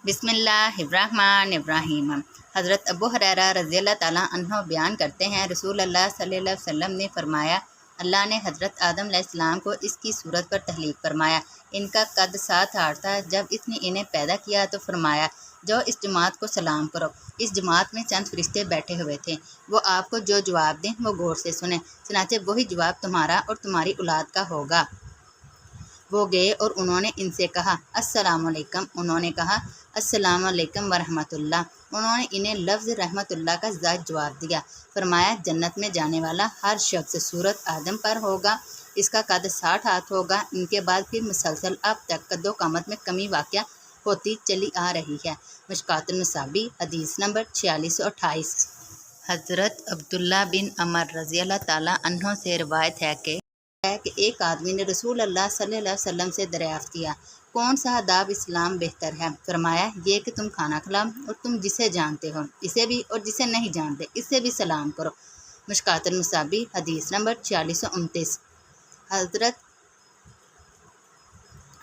बिस्मिल्लाहिर्रहमानिर्रहीम। हज़रत अबू हुरैरा रज़ियल्लाहु ताला अन्हु बयान करते हैं, रसूल अल्लाह सल्लल्लाहु अलैहि वसल्लम ने फरमाया, अल्लाह ने हज़रत आदम अलैहिस्सलाम को इसकी सूरत पर तख्लीक फरमाया। इनका कद 7 हाथ था। जब इसने इन्हें पैदा किया तो फरमाया, जो इस जमात को सलाम करो। इस जमात में चंद फरिश्ते बैठे हुए थे। वो आपको जो जवाब दें वो गौर से सुने, चनाचे वही जवाब तुम्हारा और तुम्हारी औलाद का होगा। वो गए और उन्होंने इनसे कहा, अस्सलामु अलैकुम। उन्होंने कहा, अस्सलामु अलैकुम वरहमतुल्लाह। उन्होंने इन्हें लफ्ज़ रहमतुल्लाह का ज़ायद जवाब दिया। फरमाया, जन्नत में जाने वाला हर शख्स सूरत आदम पर होगा। इसका कद 60 हाथ होगा। इनके बाद फिर मुसलसल अब तक कदो कामत में कमी वाक़या होती चली आ रही है। मिशकातुन नसाबी हदीस नंबर 4628। हज़रत अब्दुल्ला बिन अमर रज़ियल्लाहु ताला अन्हु से रिवायत है कि एक आदमी ने रसूल अल्लाह सल्लल्लाहु अलैहि वसल्लम से दरियाफ्त किया, कौन सा आदाब इस्लाम बेहतर है? फरमाया, ये कि तुम खाना खिलाओ और तुम जिसे जानते हो इसे भी और जिसे नहीं जानते इससे भी सलाम करो। मिशकातुन नसाबी हदीस नंबर 4629। हज़रत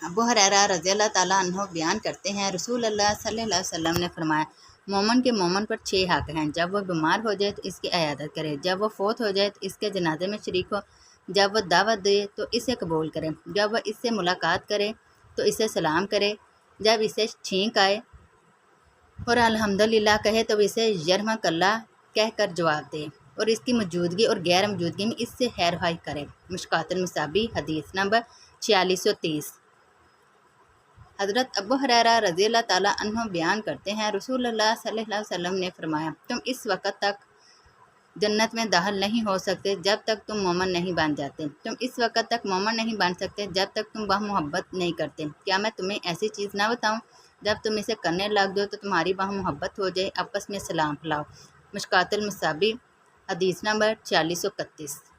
अबू हुरैरा रज़ियल्लाहु ताला अन्हु बयान करते हैं, रसूल अल्लाह सल्लल्लाहु अलैहि वसल्लम ने फरमाया, मोमन के मोमन पर 6 हक़ हैं। जब वह बीमार हो जाए तो इसकी इयादत करे, जब वह फौत हो जाए तो इसके जनाजे में शरीक हो, जब वह दावत दे तो इसे कबूल करे, जब वह इससे मुलाकात करे तो इसे सलाम करे, जब इसे छींक आए और अल्हम्दुलिल्लाह कहे तो इसे यरहमकल्लाह कह कर जवाब दे, और इसकी मौजूदगी और गैर मौजूदगी में इससे खैर खाई करे। मिशकातुन नसाबी हदीस नंबर 4630। हज़रत अबू हुरैरा रज़ियल्लाहु ताला अन्हु बयान करते हैं, रसूल अल्लाह सल्लल्लाहु अलैहि वसल्लम ने फरमाया, तुम इस वक़्त तक जन्नत में दाखिल नहीं हो सकते जब तक तुम मोमन नहीं बन जाते। तुम इस वक़्त तक मोमन नहीं बन सकते जब तक तुम वह मोहब्बत नहीं करते। क्या मैं तुम्हें ऐसी चीज़ ना बताऊं, जब तुम इसे करने लग दो तो तुम्हारी वह मोहब्बत हो जाए। आपस में सलाम फैलाओ। मिशकातुल नसाबी हदीस नंबर 4631।